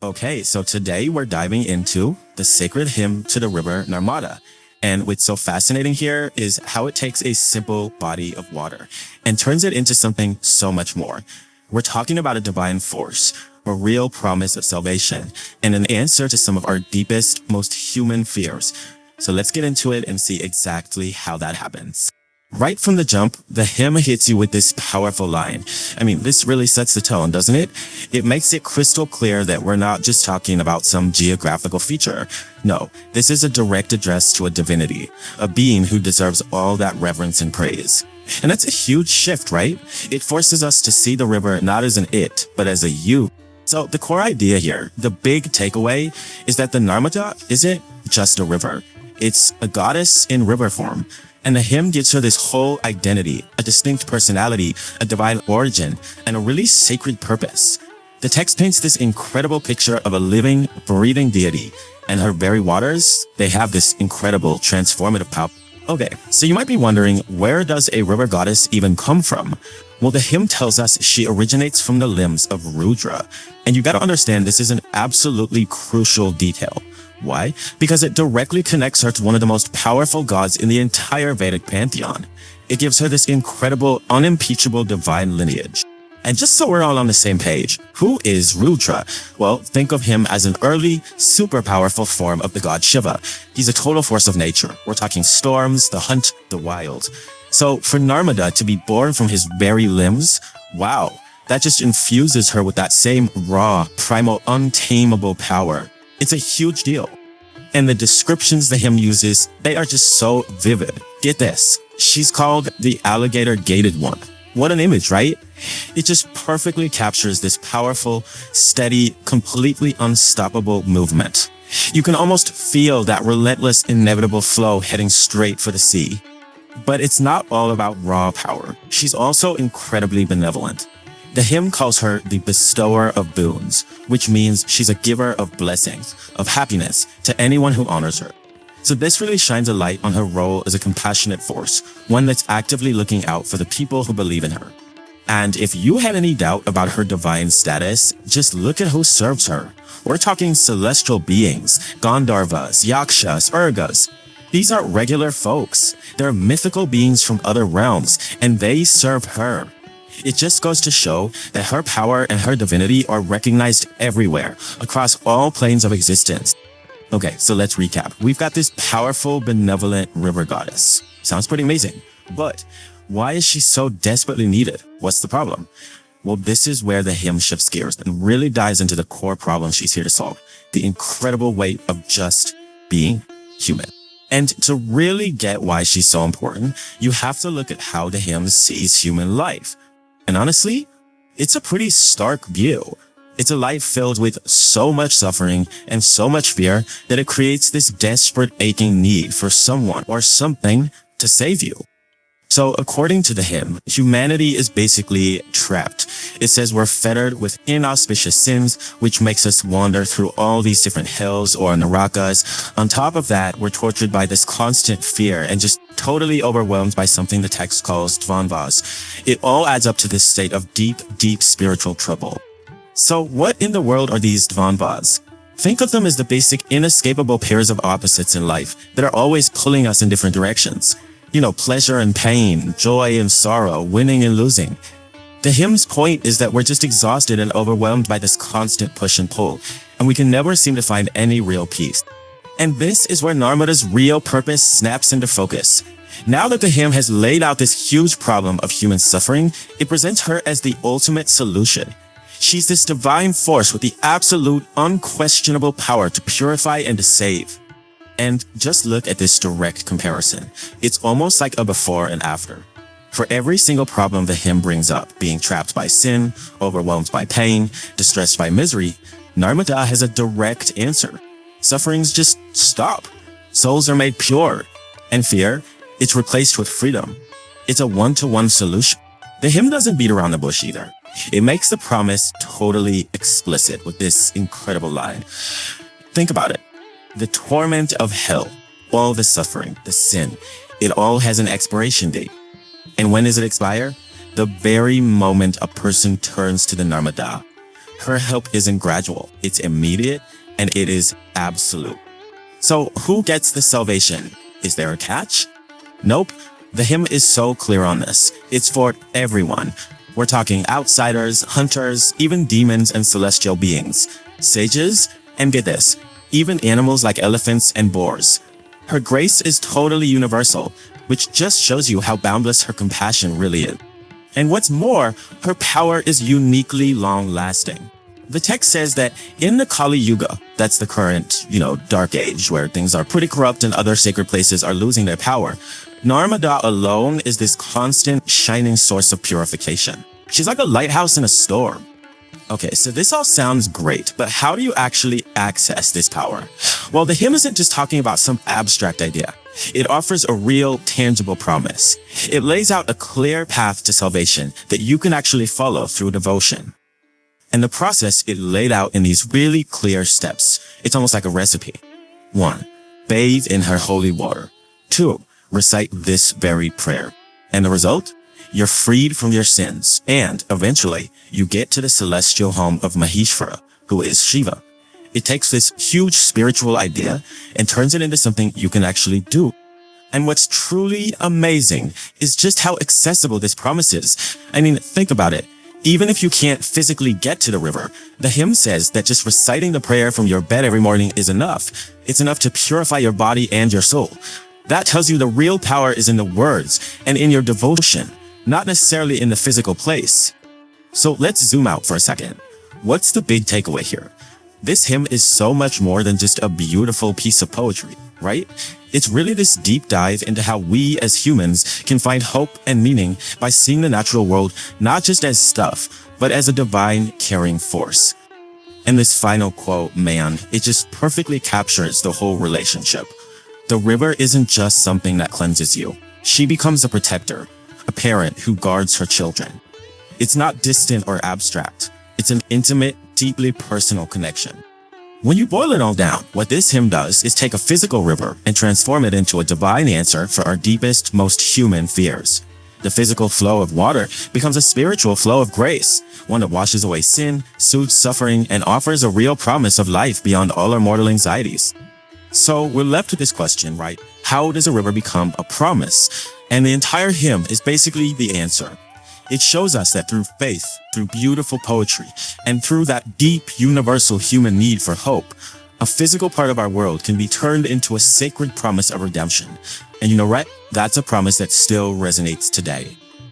Okay, so today we're diving into the sacred hymn to the river Narmada. And what's so fascinating here is how it takes a simple body of water and turns it into something so much more. We're talking about a divine force, a real promise of salvation, and an answer to some of our deepest, most human fears. So let's get into it and see exactly how that happens. Right from the jump, the hymn hits you with this powerful line. I mean, this really sets the tone, doesn't it? It makes it crystal clear that we're not just talking about some geographical feature. No, this is a direct address to a divinity, a being who deserves all that reverence and praise. And that's a huge shift, right? It forces us to see the river not as an it, but as a you. So the core idea here, the big takeaway, is that the Narmada isn't just a river. It's a goddess in river form. And the hymn gives her this whole identity, a distinct personality, a divine origin, and a really sacred purpose. The text paints this incredible picture of a living, breathing deity, and her very waters, they have this incredible transformative power. Okay, so you might be wondering, where does a river goddess even come from? Well, the hymn tells us she originates from the limbs of Rudra. And you gotta understand this is an absolutely crucial detail. Why? Because it directly connects her to one of the most powerful gods in the entire Vedic pantheon. It gives her this incredible, unimpeachable divine lineage. And just so we're all on the same page, who is Rudra? Well, think of him as an early, super powerful form of the god Shiva. He's a total force of nature. We're talking storms, the hunt, the wild. So for Narmada to be born from his very limbs, wow, that just infuses her with that same raw, primal, untamable power. It's a huge deal. And the descriptions the hymn uses, they are just so vivid. Get this. She's called the alligator-gated one. What an image, right? It just perfectly captures this powerful, steady, completely unstoppable movement. You can almost feel that relentless, inevitable flow heading straight for the sea. But it's not all about raw power. She's also incredibly benevolent. The hymn calls her the bestower of boons, which means she's a giver of blessings, of happiness to anyone who honors her. So this really shines a light on her role as a compassionate force, one that's actively looking out for the people who believe in her. And if you had any doubt about her divine status, just look at who serves her. We're talking celestial beings, Gandharvas, Yakshas, Urgas. These aren't regular folks. They're mythical beings from other realms, and they serve her. It just goes to show that her power and her divinity are recognized everywhere, across all planes of existence. Okay, so let's recap. We've got this powerful, benevolent river goddess. Sounds pretty amazing. But why is she so desperately needed? What's the problem? Well, this is where the hymn shifts gears and really dives into the core problem she's here to solve. The incredible weight of just being human. And to really get why she's so important, you have to look at how the hymn sees human life. And honestly, it's a pretty stark view. It's a life filled with so much suffering and so much fear that it creates this desperate, aching need for someone or something to save you. So according to the hymn, humanity is basically trapped. It says we're fettered with inauspicious sins, which makes us wander through all these different hells or narakas. On top of that, we're tortured by this constant fear and just totally overwhelmed by something the text calls dvandvas. It all adds up to this state of deep, deep spiritual trouble. So what in the world are these dvandvas? Think of them as the basic inescapable pairs of opposites in life that are always pulling us in different directions. You know, pleasure and pain, joy and sorrow, winning and losing. The hymn's point is that we're just exhausted and overwhelmed by this constant push and pull, and we can never seem to find any real peace. And this is where Narmada's real purpose snaps into focus. Now that the hymn has laid out this huge problem of human suffering, it presents her as the ultimate solution. She's this divine force with the absolute, unquestionable power to purify and to save. And just look at this direct comparison. It's almost like a before and after. For every single problem the hymn brings up, being trapped by sin, overwhelmed by pain, distressed by misery, Narmada has a direct answer. Sufferings just stop. Souls are made pure. And fear, it's replaced with freedom. It's a one-to-one solution. The hymn doesn't beat around the bush either. It makes the promise totally explicit with this incredible line. Think about it. The torment of hell, all the suffering, the sin, it all has an expiration date. And when does it expire? The very moment a person turns to the Narmada. Her help isn't gradual, it's immediate, and it is absolute. So who gets the salvation? Is there a catch? Nope. The hymn is so clear on this. It's for everyone. We're talking outsiders, hunters, even demons and celestial beings, sages, and get this, even animals like elephants and boars. Her grace is totally universal, which just shows you how boundless her compassion really is. And what's more, her power is uniquely long-lasting. The text says that in the Kali Yuga, that's the current, dark age where things are pretty corrupt and other sacred places are losing their power, Narmada alone is this constant, shining source of purification. She's like a lighthouse in a storm. Okay, so this all sounds great, but how do you actually access this power? Well, the hymn isn't just talking about some abstract idea. It offers a real, tangible promise. It lays out a clear path to salvation that you can actually follow through devotion. And the process is laid out in these really clear steps. It's almost like a recipe. 1. Bathe in her holy water. 2. Recite this very prayer. And the result? You're freed from your sins, and eventually, you get to the celestial home of Maheshwara, who is Shiva. It takes this huge spiritual idea and turns it into something you can actually do. And what's truly amazing is just how accessible this promise is. I mean, think about it. Even if you can't physically get to the river, the hymn says that just reciting the prayer from your bed every morning is enough. It's enough to purify your body and your soul. That tells you the real power is in the words and in your devotion, not necessarily in the physical place. So let's zoom out for a second. What's the big takeaway here? This hymn is so much more than just a beautiful piece of poetry, right? It's really this deep dive into how we as humans can find hope and meaning by seeing the natural world not just as stuff, but as a divine caring force. And this final quote, man, it just perfectly captures the whole relationship. The river isn't just something that cleanses you. She becomes a protector, a parent who guards her children. It's not distant or abstract. It's an intimate, deeply personal connection. When you boil it all down, what this hymn does is take a physical river and transform it into a divine answer for our deepest, most human fears. The physical flow of water becomes a spiritual flow of grace, one that washes away sin, soothes suffering, and offers a real promise of life beyond all our mortal anxieties. So we're left with this question, right? How does a river become a promise? And the entire hymn is basically the answer. It shows us that through faith, through beautiful poetry, and through that deep, universal human need for hope, a physical part of our world can be turned into a sacred promise of redemption. And you know what? That's a promise that still resonates today.